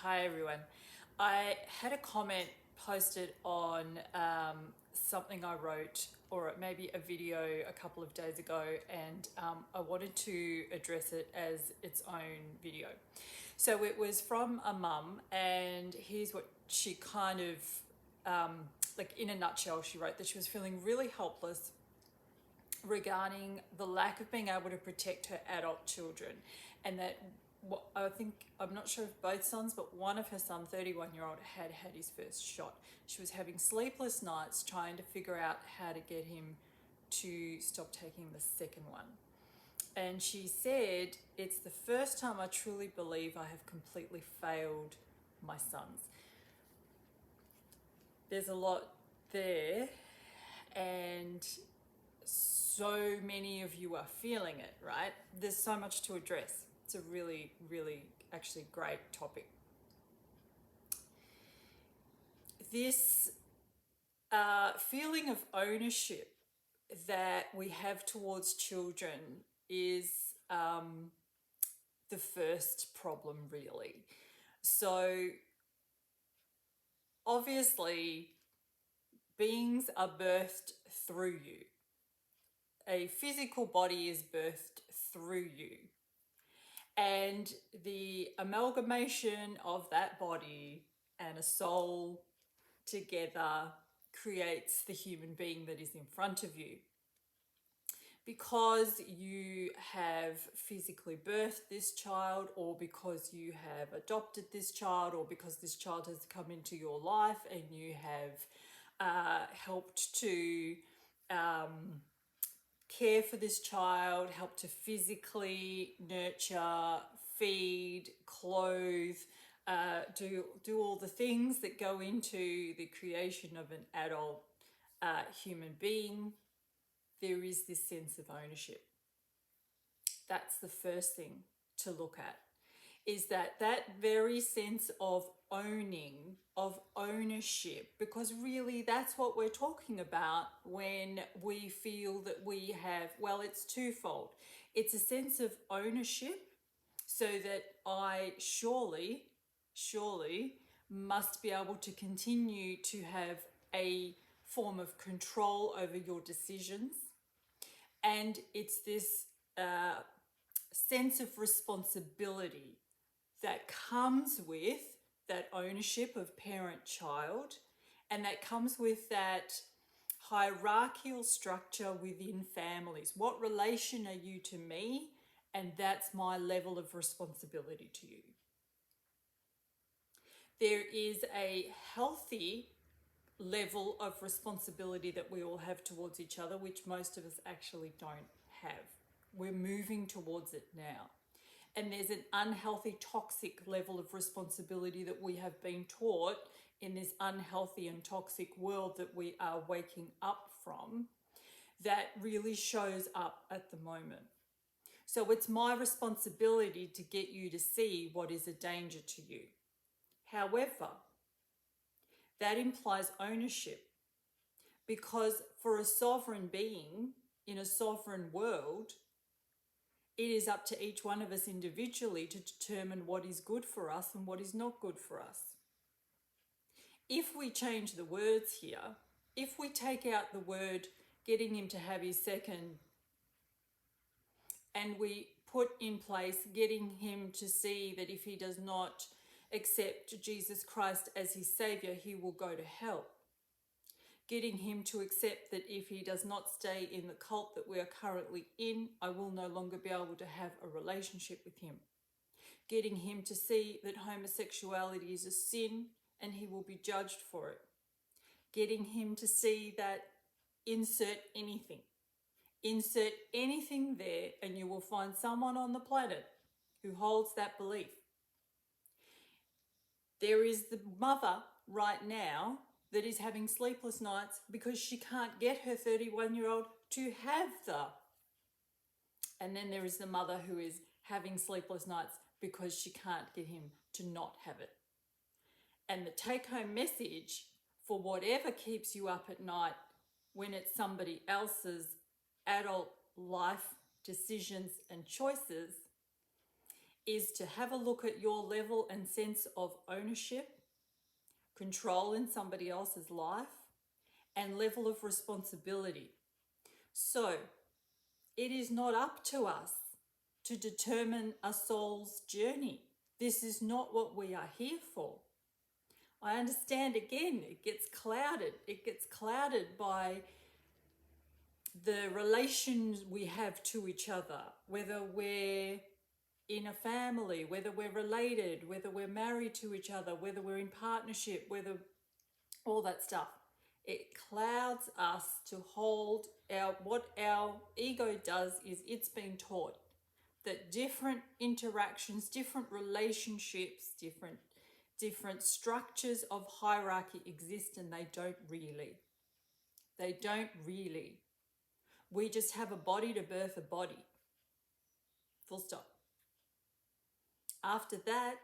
Hi everyone. I had a comment posted on something I wrote, or maybe a video a couple of days ago, and I wanted to address it as its own video. So it was from a mum, and here's what she kind of, like in a nutshell, she wrote that she was feeling really helpless regarding the lack of being able to protect her adult children, and that what I think, I'm not sure if both sons, but one of her son, 31-year-old, had had his first shot. She was having sleepless nights trying to figure out how to get him to stop taking the second one. And she said, it's the first time I truly believe I have completely failed my sons. There's a lot there, and so many of you are feeling it, right? There's so much to address. It's a really, really actually great topic. This feeling of ownership that we have towards children is the first problem, really. So, obviously, beings are birthed through you. A physical body is birthed through you. And the amalgamation of that body and a soul together creates the human being that is in front of you. Because you have physically birthed this child, or because you have adopted this child, or because this child has come into your life and you have helped to care for this child, help to physically nurture, feed, clothe, do all the things that go into the creation of an adult human being, there is this sense of ownership. That's the first thing to look at, is that very sense of owning, of ownership, because really that's what we're talking about when we feel that we have, well, it's twofold. It's a sense of ownership, so that I surely must be able to continue to have a form of control over your decisions. And it's this sense of responsibility that comes with that ownership of parent-child, and that comes with that hierarchical structure within families. What relation are you to me? And that's my level of responsibility to you. There is a healthy level of responsibility that we all have towards each other, which most of us actually don't have. We're moving towards it now. And there's an unhealthy, toxic level of responsibility that we have been taught in this unhealthy and toxic world that we are waking up from, that really shows up at the moment. So it's my responsibility to get you to see what is a danger to you. However, that implies ownership, because for a sovereign being in a sovereign world, it is up to each one of us individually to determine what is good for us and what is not good for us. If we change the words here, if we take out the word getting him to have his second, and we put in place getting him to see that if he does not accept Jesus Christ as his Savior, he will go to hell. Getting him to accept that if he does not stay in the cult that we are currently in, I will no longer be able to have a relationship with him. Getting him to see that homosexuality is a sin and he will be judged for it. Getting him to see that insert anything there, and you will find someone on the planet who holds that belief. There is the mother right now that is having sleepless nights because she can't get her 31-year-old to have the. And then there is the mother who is having sleepless nights because she can't get him to not have it. And the take-home message for whatever keeps you up at night when it's somebody else's adult life decisions and choices is to have a look at your level and sense of ownership, control in somebody else's life, and level of responsibility. So it is not up to us to determine a soul's journey. This is not what we are here for. I understand, again, it gets clouded. It gets clouded by the relations we have to each other, whether we're in a family, whether we're related, whether we're married to each other, whether we're in partnership, whether all that stuff. It clouds us to hold what our ego does is it's been taught that different interactions, different relationships, different structures of hierarchy exist, and they don't really. They don't really. We just have a body to birth a body. Full stop. After that,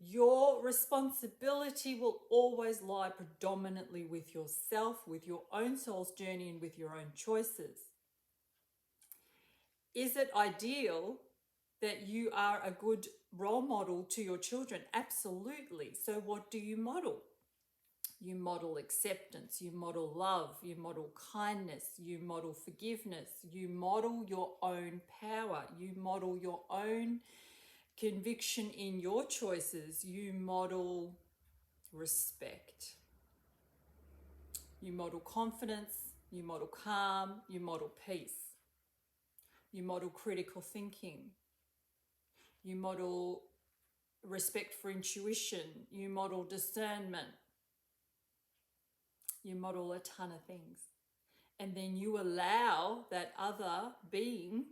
your responsibility will always lie predominantly with yourself, with your own soul's journey, and with your own choices. Is it ideal that you are a good role model to your children? Absolutely. So what do you model? You model acceptance, you model love, you model kindness, you model forgiveness, you model your own power, you model your own conviction in your choices, you model respect, you model confidence, you model calm, you model peace, you model critical thinking, you model respect for intuition, you model discernment, you model a ton of things. And then you allow that other being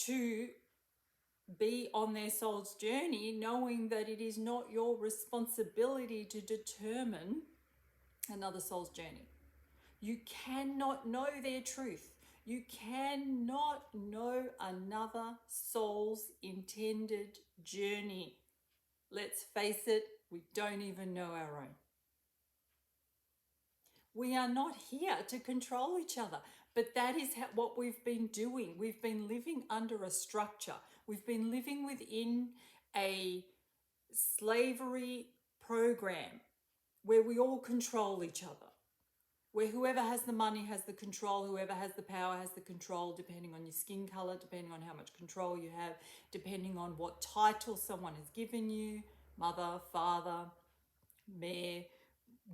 to be on their soul's journey, knowing that it is not your responsibility to determine another soul's journey. You cannot know their truth. You cannot know another soul's intended journey. Let's face it, we don't even know our own. We are not here to control each other, but that is what we've been doing. We've been living under a structure. We've been living within a slavery program where we all control each other, where whoever has the money has the control, whoever has the power has the control, depending on your skin color, depending on how much control you have, depending on what title someone has given you, mother, father, mayor,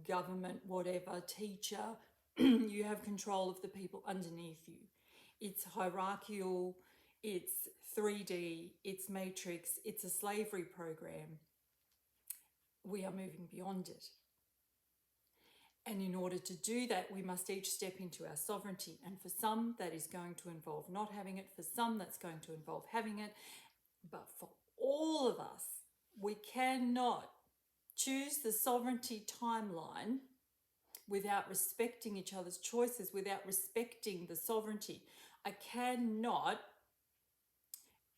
government, whatever, teacher. You have control of the people underneath you. It's hierarchical, it's 3D, it's matrix, it's a slavery program. We are moving beyond it. And in order to do that, we must each step into our sovereignty. And for some, that is going to involve not having it. For some, that's going to involve having it. But for all of us, we cannot choose the sovereignty timeline without respecting each other's choices, without respecting the sovereignty. I cannot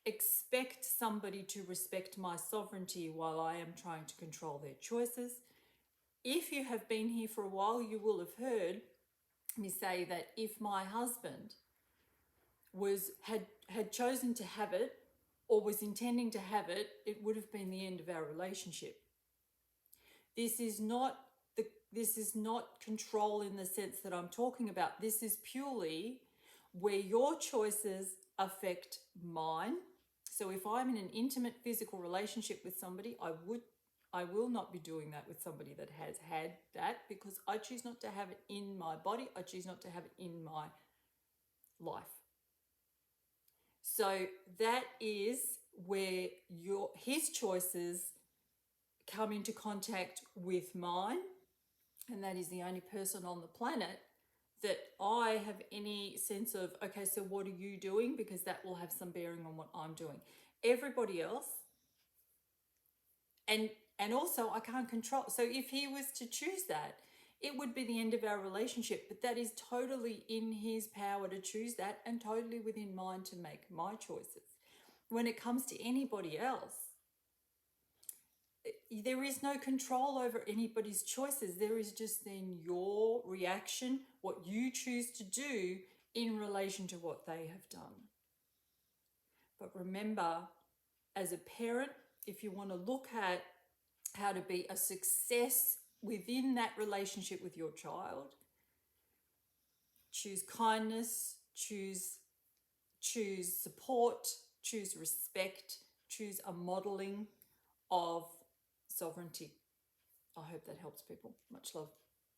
expect somebody to respect my sovereignty while I am trying to control their choices. If you have been here for a while, you will have heard me say that if my husband had chosen to have it or was intending to have it, it would have been the end of our relationship. This is not control in the sense that I'm talking about. This is purely where your choices affect mine. So if I'm in an intimate physical relationship with somebody, I will not be doing that with somebody that has had that, because I choose not to have it in my body. I choose not to have it in my life. So that is where his choices come into contact with mine, and that is the only person on the planet that I have any sense of, okay, so what are you doing? Because that will have some bearing on what I'm doing. Everybody else, and also I can't control. So if he was to choose that, it would be the end of our relationship. But that is totally in his power to choose that, and totally within mine to make my choices. When it comes to anybody else, there is no control over anybody's choices. There is just then your reaction, what you choose to do in relation to what they have done. But remember, as a parent, if you want to look at how to be a success within that relationship with your child, choose kindness, choose support, choose respect, choose a modeling of sovereignty. I hope that helps people. Much love.